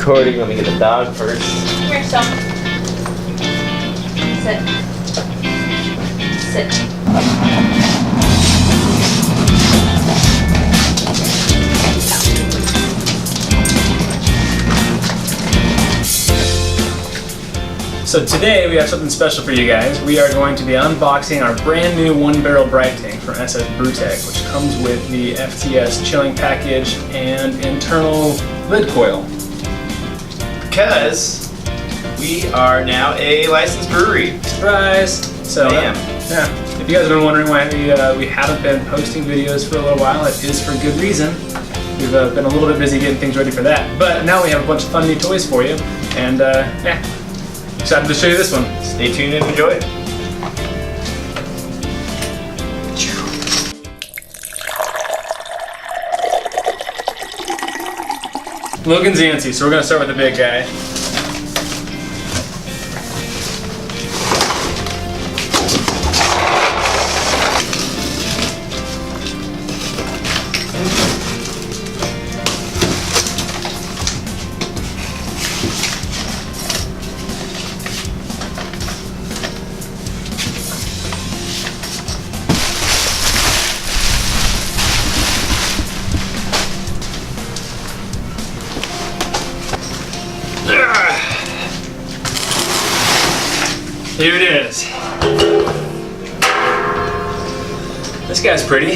recording. Let me get the dog first. Come here, stop. Sit. Sit. So today we have something special for you guys. We are going to be unboxing our brand new 1-barrel Brite tank from SS Brewtech, which comes with the FTS Chilling Package and internal lid coil. Because we are now a licensed brewery. Surprise! So Bam. yeah, if you guys have been wondering why we haven't been posting videos for a little while, it is for good reason. We've been a little bit busy getting things ready for that. But now we have a bunch of fun new toys for you, and yeah. Excited to show you this one. Stay tuned and enjoy it. Logan's antsy, so we're gonna start with the big guy. Here it is. This guy's pretty.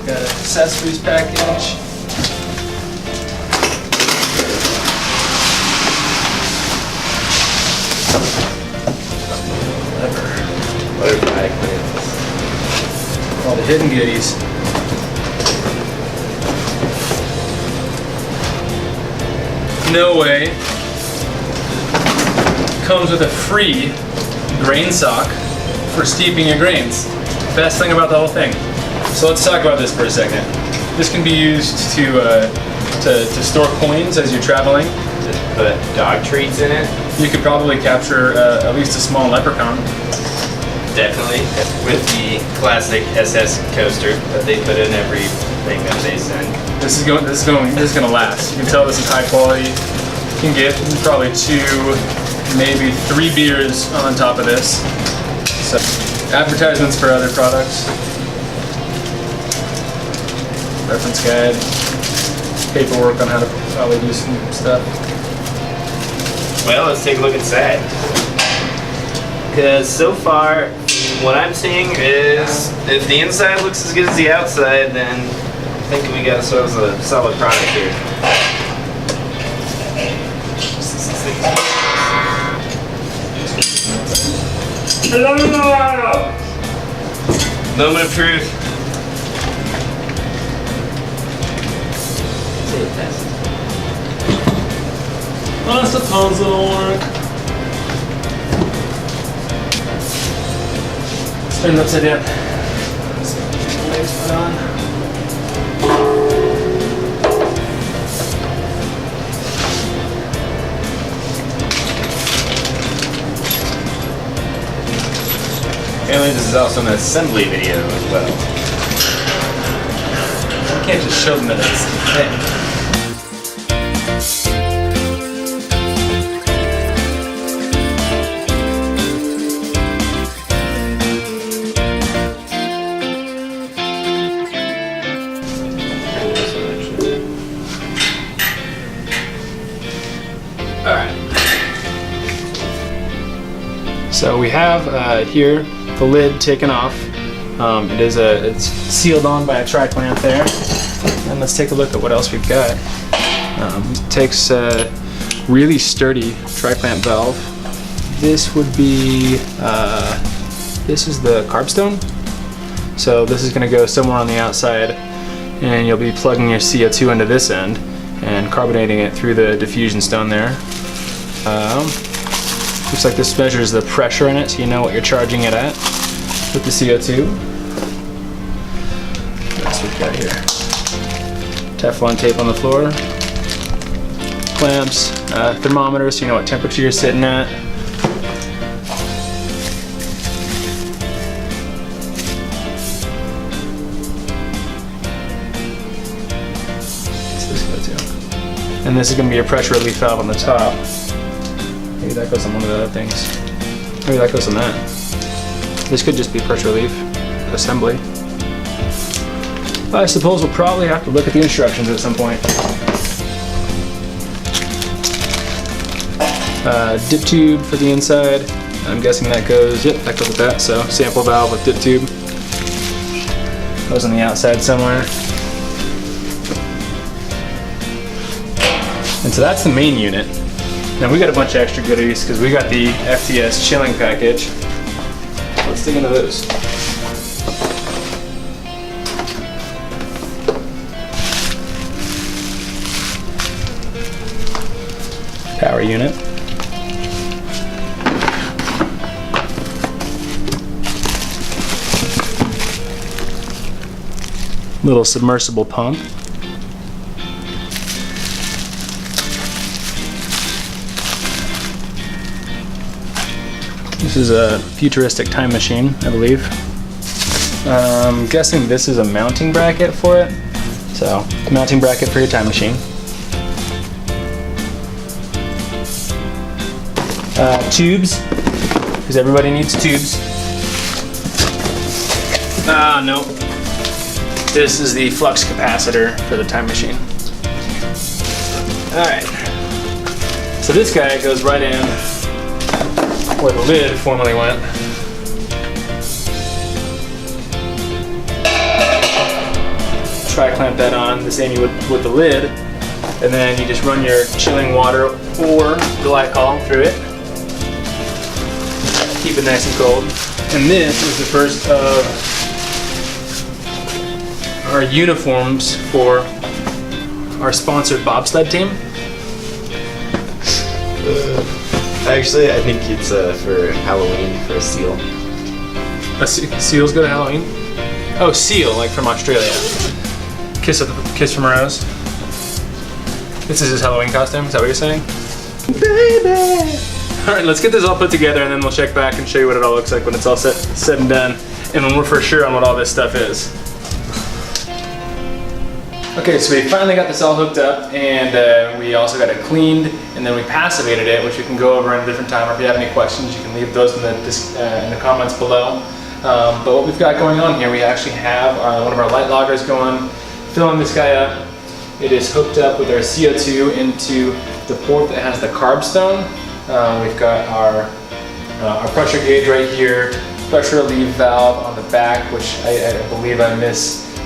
Got an accessories package. Leather bag. All the hidden goodies. No way. Comes with a free grain sock for steeping your grains. Best thing about the whole thing. So let's talk about this for a second. This can be used to store coins as you're traveling. Just put dog treats in it. You could probably capture at least a small leprechaun. Definitely. With the classic SS coaster that they put in everything that they send. This is gonna last. You can tell this is high quality. You can get probably 2, maybe 3 beers on top of this. So, advertisements for other products. Reference guide. Paperwork on how to probably do some stuff. Well, let's take a look inside. Because so far, what I'm seeing is if the inside looks as good as the outside, then I think we got ourselves a solid product here. Moment of truth. I suppose it'll work. Turn it upside down. Legs put on. Apparently this is also an assembly video as well. You can't just show them that it's thick. Alright. So we have here the lid taken off. It's sealed on by a tri-clamp there. And let's take a look at what else we've got. Takes a really sturdy tri-clamp valve. This would be, this is the carb stone. So this is going to go somewhere on the outside, and you'll be plugging your CO2 into this end and carbonating it through the diffusion stone there. Looks like this measures the pressure in it, so you know what you're charging it at with the CO2. What else we've got here? Teflon tape on the floor. Clamps, thermometer, so you know what temperature you're sitting at. too. And this is going to be a pressure relief valve on the top. Maybe that goes on one of the other things. Maybe that goes on that. This could just be pressure relief assembly. I suppose we'll probably have to look at the instructions at some point. Dip tube for the inside. I'm guessing that goes, yep, that goes with that. So sample valve with dip tube. Goes on the outside somewhere. And so that's the main unit. Now we got a bunch of extra goodies because we got the FTS Chilling Package. Let's dig into those. Power unit. Little submersible pump. This is a futuristic time machine, I believe. I'm guessing this is a mounting bracket for it. So, mounting bracket for your time machine. Tubes, because everybody needs tubes. No. This is the flux capacitor for the time machine. Alright. So this guy goes right in where the lid formerly went. Try clamp that on the same you would with the lid, and then you just run your chilling water or glycol through it. Keep it nice and cold. And this is the first of our uniforms for our sponsored bobsled team. Actually, I think it's for Halloween for a seal. Seals go to Halloween? Oh, seal, like from Australia. Kiss from a rose. This is his Halloween costume, is that what you're saying? Baby! Alright, let's get this all put together and then we'll check back and show you what it all looks like when it's all said and done. And when we're for sure on what all this stuff is. Okay, so we finally got this all hooked up, and we also got it cleaned, and then we passivated it, which we can go over in a different time. Or if you have any questions, you can leave those in the comments below. But what we've got going on here, we actually have one of our light loggers going, filling this guy up. It is hooked up with our CO2 into the port that has the carb stone. We've got our pressure gauge right here, pressure relief valve on the back, which I believe I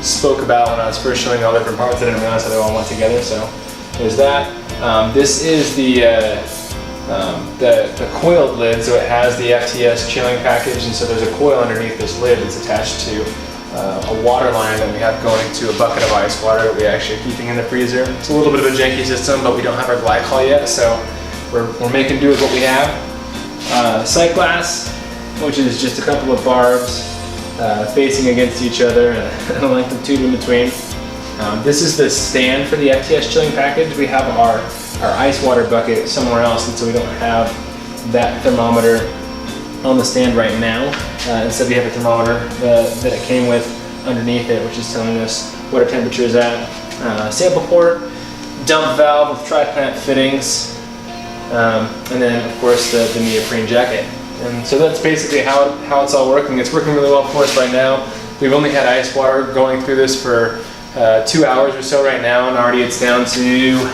spoke about when I was first showing all the different parts. I didn't realize how they all went together, so there's that. This is the coiled lid, so it has the FTS Chilling Package, and so there's a coil underneath this lid that's attached to a water line that we have going to a bucket of ice water that we actually are keeping in the freezer. It's a little bit of a janky system, but we don't have our glycol yet, so we're making do with what we have. Sight glass, which is just a couple of barbs facing against each other and a length of tube in between. This is the stand for the FTS Chilling Package. We have our ice water bucket somewhere else, and so we don't have that thermometer on the stand right now. Instead we have a thermometer that it came with underneath it, which is telling us what our temperature is at. Sample port, dump valve with tri-clamp fittings, and then of course the neoprene jacket. And so that's basically how it's all working. It's working really well for us right now. We've only had ice water going through this for 2 hours or so right now, and already it's down to,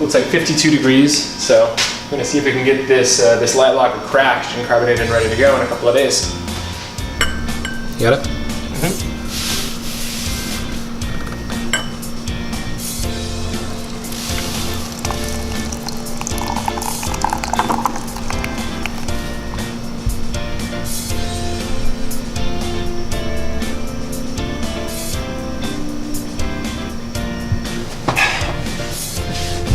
looks like 52 degrees. So I'm gonna see if we can get this light locker crashed and carbonated and ready to go in a couple of days. You got it? Mm-hmm.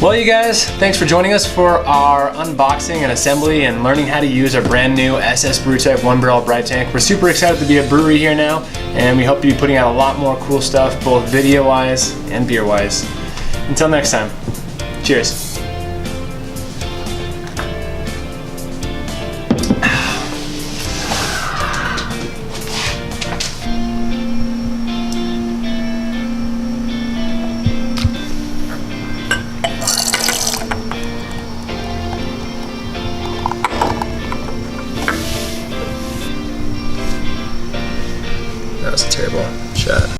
Well, you guys, thanks for joining us for our unboxing and assembly and learning how to use our brand new SS Brewtech 1-barrel Brite tank. We're super excited to be a brewery here now, and we hope to be putting out a lot more cool stuff, both video-wise and beer-wise. Until next time, cheers. that was a terrible shot.